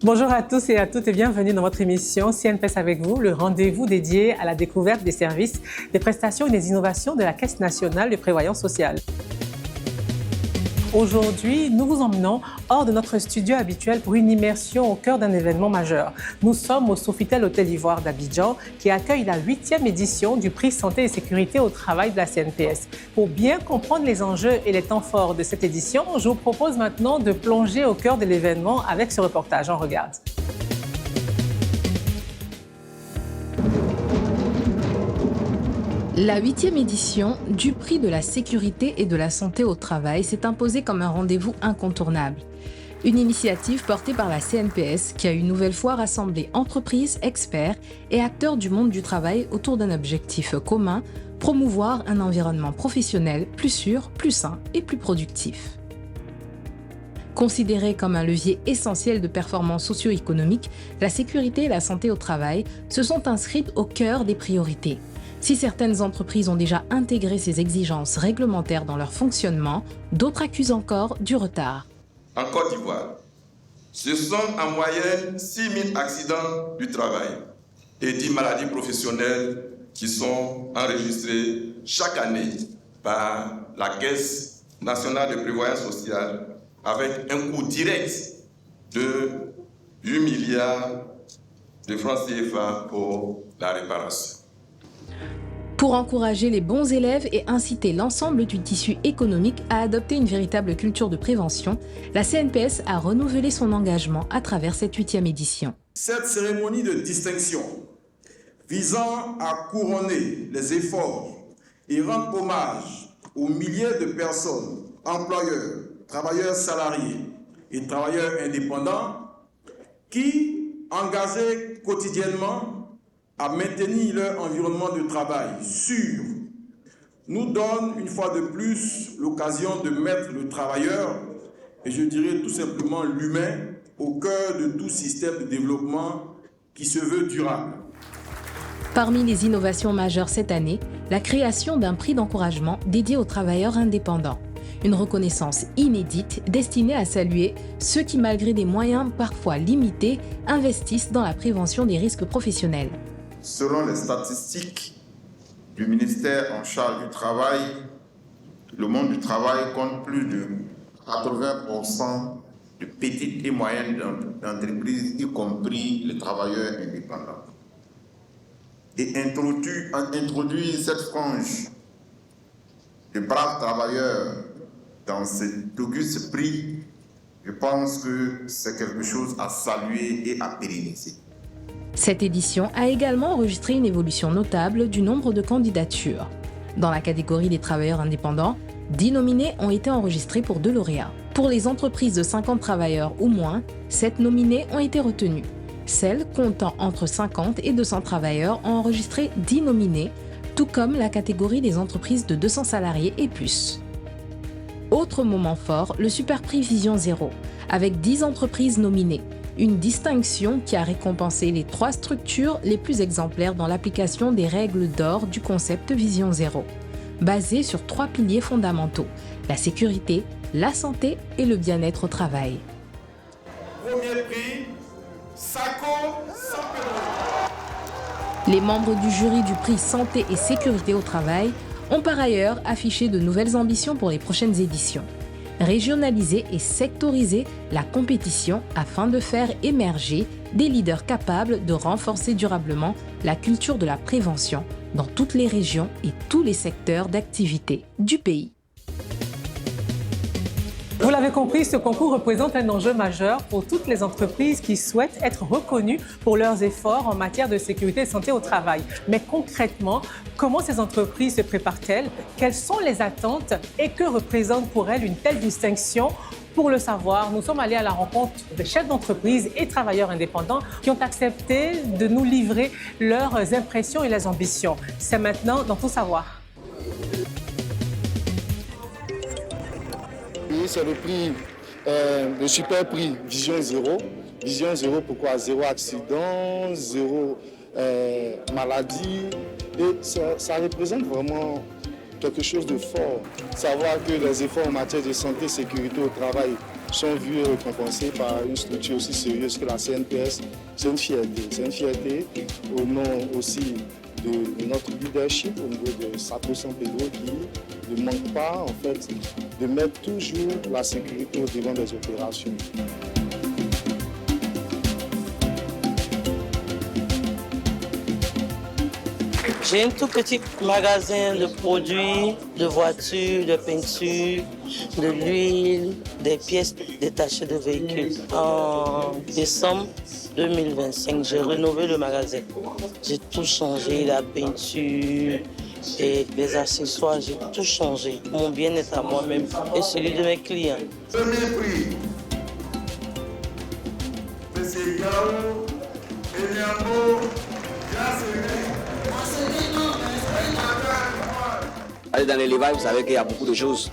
Bonjour à tous et à toutes et bienvenue dans votre émission CNPS avec vous, le rendez-vous dédié à la découverte des services, des prestations et des innovations de la Caisse nationale de prévoyance sociale. Aujourd'hui, nous vous emmenons hors de notre studio habituel pour une immersion au cœur d'un événement majeur. Nous sommes au Sofitel Hôtel Ivoire d'Abidjan qui accueille la 8e édition du prix Santé et Sécurité au Travail de la CNPS. Pour bien comprendre les enjeux et les temps forts de cette édition, je vous propose maintenant de plonger au cœur de l'événement avec ce reportage. On regarde. La 8e édition du prix de la sécurité et de la santé au travail s'est imposée comme un rendez-vous incontournable. Une initiative portée par la CNPS qui a une nouvelle fois rassemblé entreprises, experts et acteurs du monde du travail autour d'un objectif commun, promouvoir un environnement professionnel plus sûr, plus sain et plus productif. Considérée comme un levier essentiel de performance socio-économique, la sécurité et la santé au travail se sont inscrites au cœur des priorités. Si certaines entreprises ont déjà intégré ces exigences réglementaires dans leur fonctionnement, d'autres accusent encore du retard. En Côte d'Ivoire, ce sont en moyenne 6 000 accidents du travail et 10 maladies professionnelles qui sont enregistrées chaque année par la Caisse nationale de prévoyance sociale avec un coût direct de 8 milliards de francs CFA pour la réparation. Pour encourager les bons élèves et inciter l'ensemble du tissu économique à adopter une véritable culture de prévention, la CNPS a renouvelé son engagement à travers cette 8e édition. Cette cérémonie de distinction visant à couronner les efforts et rendre hommage aux milliers de personnes, employeurs, travailleurs salariés et travailleurs indépendants qui, engagés quotidiennement à maintenir leur environnement de travail sûr, nous donne une fois de plus l'occasion de mettre le travailleur, et je dirais tout simplement l'humain, au cœur de tout système de développement qui se veut durable. Parmi les innovations majeures cette année, la création d'un prix d'encouragement dédié aux travailleurs indépendants. Une reconnaissance inédite destinée à saluer ceux qui, malgré des moyens parfois limités, investissent dans la prévention des risques professionnels. Selon les statistiques du ministère en charge du travail, le monde du travail compte plus de 80% de petites et moyennes entreprises, y compris les travailleurs indépendants. Et introduire cette frange de braves travailleurs dans cet auguste prix, je pense que c'est quelque chose à saluer et à pérenniser. Cette édition a également enregistré une évolution notable du nombre de candidatures. Dans la catégorie des travailleurs indépendants, 10 nominés ont été enregistrés pour 2 lauréats. Pour les entreprises de 50 travailleurs ou moins, 7 nominés ont été retenus. Celles comptant entre 50 et 200 travailleurs ont enregistré 10 nominés, tout comme la catégorie des entreprises de 200 salariés et plus. Autre moment fort, le Super Prix Vision Zéro, avec 10 entreprises nominées. Une distinction qui a récompensé les 3 structures les plus exemplaires dans l'application des règles d'or du concept Vision Zéro, basé sur 3 piliers fondamentaux, la sécurité, la santé et le bien-être au travail. Premier prix, Sako Sampedro. Les membres du jury du prix Santé et Sécurité au travail ont par ailleurs affiché de nouvelles ambitions pour les prochaines éditions. Régionaliser et sectoriser la compétition afin de faire émerger des leaders capables de renforcer durablement la culture de la prévention dans toutes les régions et tous les secteurs d'activité du pays. Vous l'avez compris, ce concours représente un enjeu majeur pour toutes les entreprises qui souhaitent être reconnues pour leurs efforts en matière de sécurité et de santé au travail. Mais concrètement, comment ces entreprises se préparent-elles? Quelles sont les attentes et que représente pour elles une telle distinction? Pour le savoir, nous sommes allés à la rencontre de chefs d'entreprise et travailleurs indépendants qui ont accepté de nous livrer leurs impressions et leurs ambitions. C'est maintenant dans Tout savoir. C'est le prix, le super prix Vision Zéro. Vision Zéro, pourquoi? Zéro accident, zéro maladie. Et ça représente vraiment quelque chose de fort. Savoir que les efforts en matière de santé et sécurité au travail sont vus et récompensés par une structure aussi sérieuse que la CNPS. C'est une fierté. C'est une fierté au nom aussi de notre leadership au niveau de Sato San Pedro qui ne manque pas en fait de mettre toujours la sécurité au devant des opérations. J'ai un tout petit magasin de produits, de voitures, de peinture, de l'huile, des pièces détachées de véhicules. En décembre 2025, j'ai rénové le magasin. J'ai tout changé, la peinture et les accessoires, j'ai tout changé. Mon bien-être à moi-même et celui de mes clients. Premier prix, M. Yao Eliambo Yasseri. Allez dans l'élevage, vous savez qu'il y a beaucoup de choses.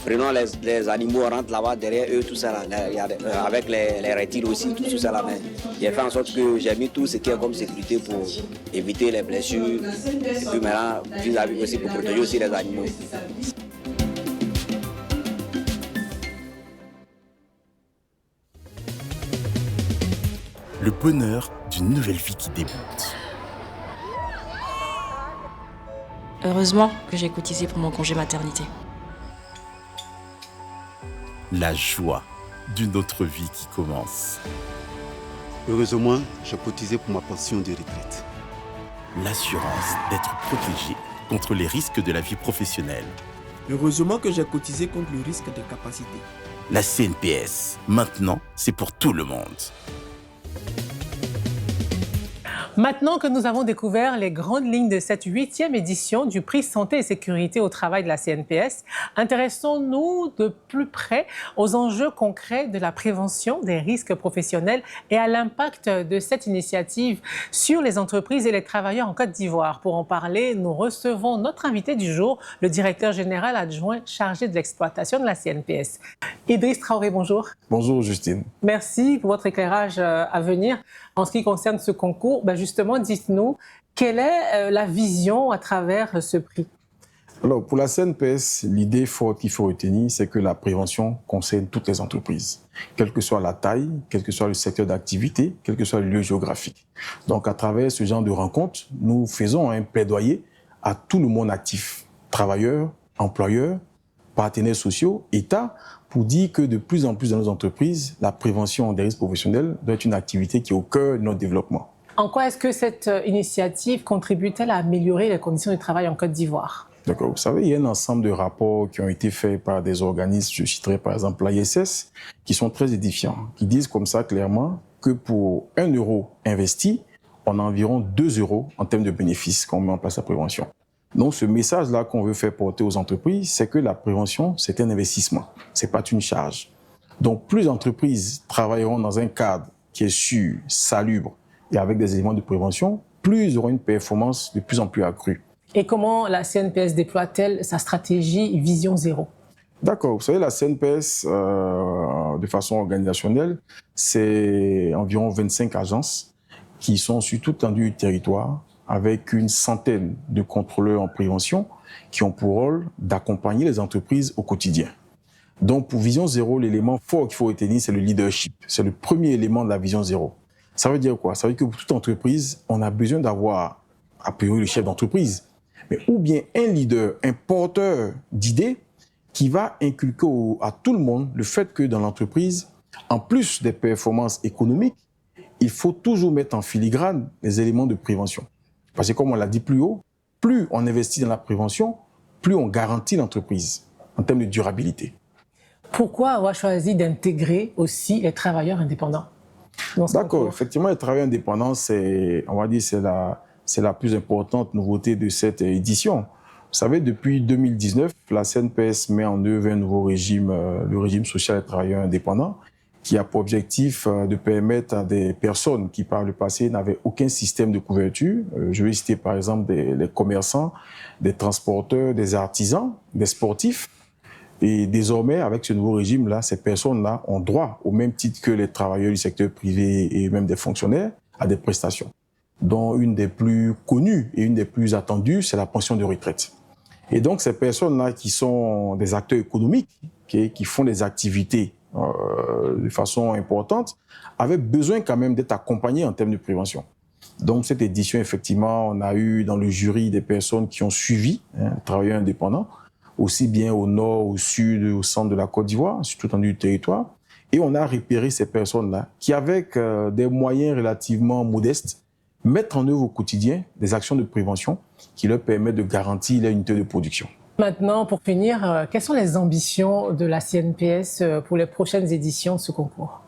Prenons les animaux, on rentre là-bas, derrière eux, tout ça, là, avec les reptiles aussi, tout ça là. J'ai fait en sorte que j'ai mis tout ce qui est comme sécurité pour éviter les blessures. Et puis maintenant, vis-à-vis aussi pour protéger aussi les animaux. Le bonheur d'une nouvelle vie qui débute. Heureusement que j'ai cotisé pour mon congé maternité. La joie d'une autre vie qui commence. Heureusement, j'ai cotisé pour ma pension de retraite. L'assurance d'être protégé contre les risques de la vie professionnelle. Heureusement que j'ai cotisé contre le risque de capacité. La CNPS, maintenant, c'est pour tout le monde. Maintenant que nous avons découvert les grandes lignes de cette 8e édition du prix Santé et Sécurité au travail de la CNPS, intéressons-nous de plus près aux enjeux concrets de la prévention des risques professionnels et à l'impact de cette initiative sur les entreprises et les travailleurs en Côte d'Ivoire. Pour en parler, nous recevons notre invité du jour, le directeur général adjoint chargé de l'exploitation de la CNPS. Idriss Traoré, bonjour. Bonjour Justine. Merci pour votre éclairage à venir. En ce qui concerne ce concours, justement, dites-nous, quelle est la vision à travers ce prix? Alors, pour la CNPS, l'idée forte qu'il faut retenir, c'est que la prévention concerne toutes les entreprises, quelle que soit la taille, quel que soit le secteur d'activité, quel que soit le lieu géographique. Donc, à travers ce genre de rencontres, nous faisons un plaidoyer à tout le monde actif, travailleurs, employeurs, partenaires sociaux, État, pour dire que de plus en plus dans nos entreprises, la prévention des risques professionnels doit être une activité qui est au cœur de notre développement. En quoi est-ce que cette initiative contribue-t-elle à améliorer les conditions de travail en Côte d'Ivoire? D'accord. Vous savez, il y a un ensemble de rapports qui ont été faits par des organismes, je citerai par exemple l'ISS, qui sont très édifiants, qui disent comme ça clairement que pour 1 euro investi, on a environ 2 euros en termes de bénéfices quand on met en place la prévention. Donc, ce message-là qu'on veut faire porter aux entreprises, c'est que la prévention, c'est un investissement, c'est pas une charge. Donc, plus d'entreprises travailleront dans un cadre qui est sûr, salubre et avec des éléments de prévention, plus ils auront une performance de plus en plus accrue. Et comment la CNPS déploie-t-elle sa stratégie Vision Zéro? D'accord. Vous savez, la CNPS, de façon organisationnelle, c'est environ 25 agences qui sont sur toute l'étendue du territoire, avec une centaine de contrôleurs en prévention qui ont pour rôle d'accompagner les entreprises au quotidien. Donc, pour Vision Zéro, l'élément fort qu'il faut retenir, c'est le leadership. C'est le premier élément de la Vision Zéro. Ça veut dire quoi? Ça veut dire que pour toute entreprise, on a besoin d'avoir, a priori, le chef d'entreprise, mais ou bien un leader, un porteur d'idées qui va inculquer à tout le monde le fait que dans l'entreprise, en plus des performances économiques, il faut toujours mettre en filigrane les éléments de prévention. Parce que comme on l'a dit plus haut, plus on investit dans la prévention, plus on garantit l'entreprise en termes de durabilité. Pourquoi avoir choisi d'intégrer aussi les travailleurs indépendants? D'accord, effectivement, les travailleurs indépendants, on va dire, c'est la plus importante nouveauté de cette édition. Vous savez, depuis 2019, la CNPS met en œuvre un nouveau régime, le régime social des travailleurs indépendants, qui a pour objectif de permettre à des personnes qui, par le passé, n'avaient aucun système de couverture, je vais citer par exemple les commerçants, des transporteurs, des artisans, des sportifs. Et désormais, avec ce nouveau régime-là, ces personnes-là ont droit, au même titre que les travailleurs du secteur privé et même des fonctionnaires, à des prestations, dont une des plus connues et une des plus attendues, c'est la pension de retraite. Et donc, ces personnes-là qui sont des acteurs économiques, qui font des activités de façon importante, avaient besoin quand même d'être accompagnés en termes de prévention. Donc, cette édition, effectivement, on a eu dans le jury des personnes qui ont suivi, travailleurs indépendants, aussi bien au nord, au sud, au centre de la Côte d'Ivoire, sur tout l'étendue du territoire. Et on a repéré ces personnes-là qui, avec des moyens relativement modestes, mettent en œuvre au quotidien des actions de prévention qui leur permettent de garantir leur unité de production. Maintenant, pour finir, quelles sont les ambitions de la CNPS pour les prochaines éditions de ce concours?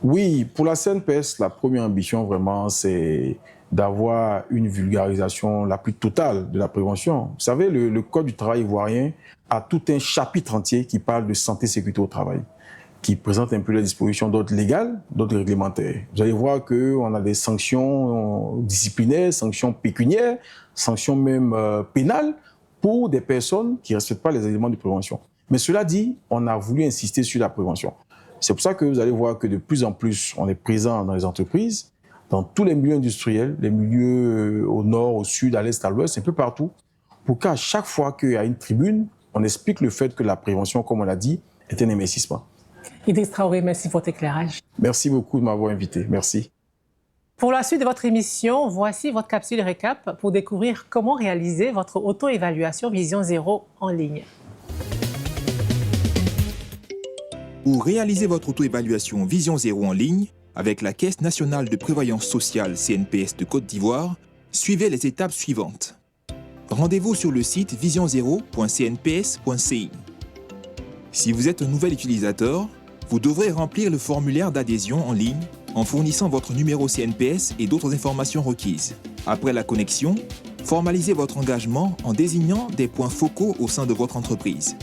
Oui, pour la CNPS, la première ambition vraiment, c'est d'avoir une vulgarisation la plus totale de la prévention. Vous savez, le Code du travail ivoirien a tout un chapitre entier qui parle de santé et sécurité au travail, qui présente un peu les dispositions d'ordre légal, d'ordre réglementaire. Vous allez voir qu'on a des sanctions disciplinaires, sanctions pécuniaires, sanctions même pénales pour des personnes qui ne respectent pas les éléments de prévention. Mais cela dit, on a voulu insister sur la prévention. C'est pour ça que vous allez voir que de plus en plus, on est présent dans les entreprises, dans tous les milieux industriels, les milieux au nord, au sud, à l'est, à l'ouest, un peu partout, pour qu'à chaque fois qu'il y a une tribune, on explique le fait que la prévention, comme on l'a dit, est un investissement. Idriss Traoré, merci pour votre éclairage. Merci beaucoup de m'avoir invité. Merci. Pour la suite de votre émission, voici votre capsule récap pour découvrir comment réaliser votre auto-évaluation Vision Zéro en ligne. Pour réaliser votre auto-évaluation Vision Zéro en ligne, avec la Caisse nationale de prévoyance sociale CNPS de Côte d'Ivoire, suivez les étapes suivantes. Rendez-vous sur le site visionzero.cnps.ci. Si vous êtes un nouvel utilisateur, vous devrez remplir le formulaire d'adhésion en ligne en fournissant votre numéro CNPS et d'autres informations requises. Après la connexion, formalisez votre engagement en désignant des points focaux au sein de votre entreprise.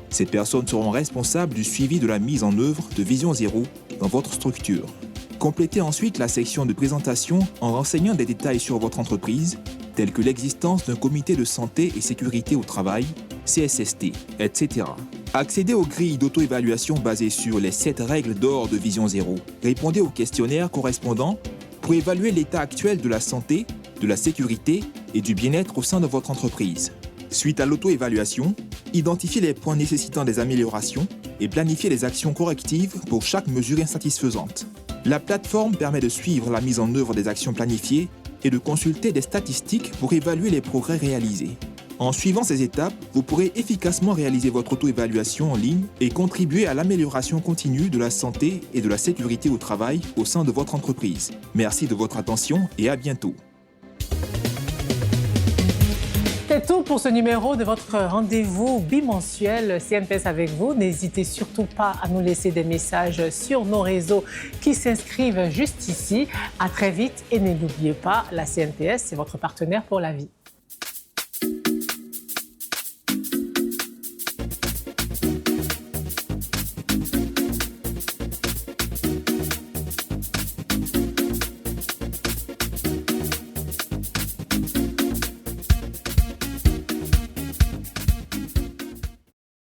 Ces personnes seront responsables du suivi de la mise en œuvre de Vision Zéro dans votre structure. Complétez ensuite la section de présentation en renseignant des détails sur votre entreprise, tels que l'existence d'un comité de santé et sécurité au travail, CSST, etc. Accédez aux grilles d'auto-évaluation basées sur les 7 règles d'or de Vision Zéro. Répondez aux questionnaires correspondants pour évaluer l'état actuel de la santé, de la sécurité et du bien-être au sein de votre entreprise. Suite à l'auto-évaluation, identifiez les points nécessitant des améliorations et planifiez les actions correctives pour chaque mesure insatisfaisante. La plateforme permet de suivre la mise en œuvre des actions planifiées et de consulter des statistiques pour évaluer les progrès réalisés. En suivant ces étapes, vous pourrez efficacement réaliser votre auto-évaluation en ligne et contribuer à l'amélioration continue de la santé et de la sécurité au travail au sein de votre entreprise. Merci de votre attention et à bientôt. C'est tout pour ce numéro de votre rendez-vous bimensuel CNPS avec vous. N'hésitez surtout pas à nous laisser des messages sur nos réseaux qui s'inscrivent juste ici. À très vite et n'oubliez pas, la CNPS, c'est votre partenaire pour la vie.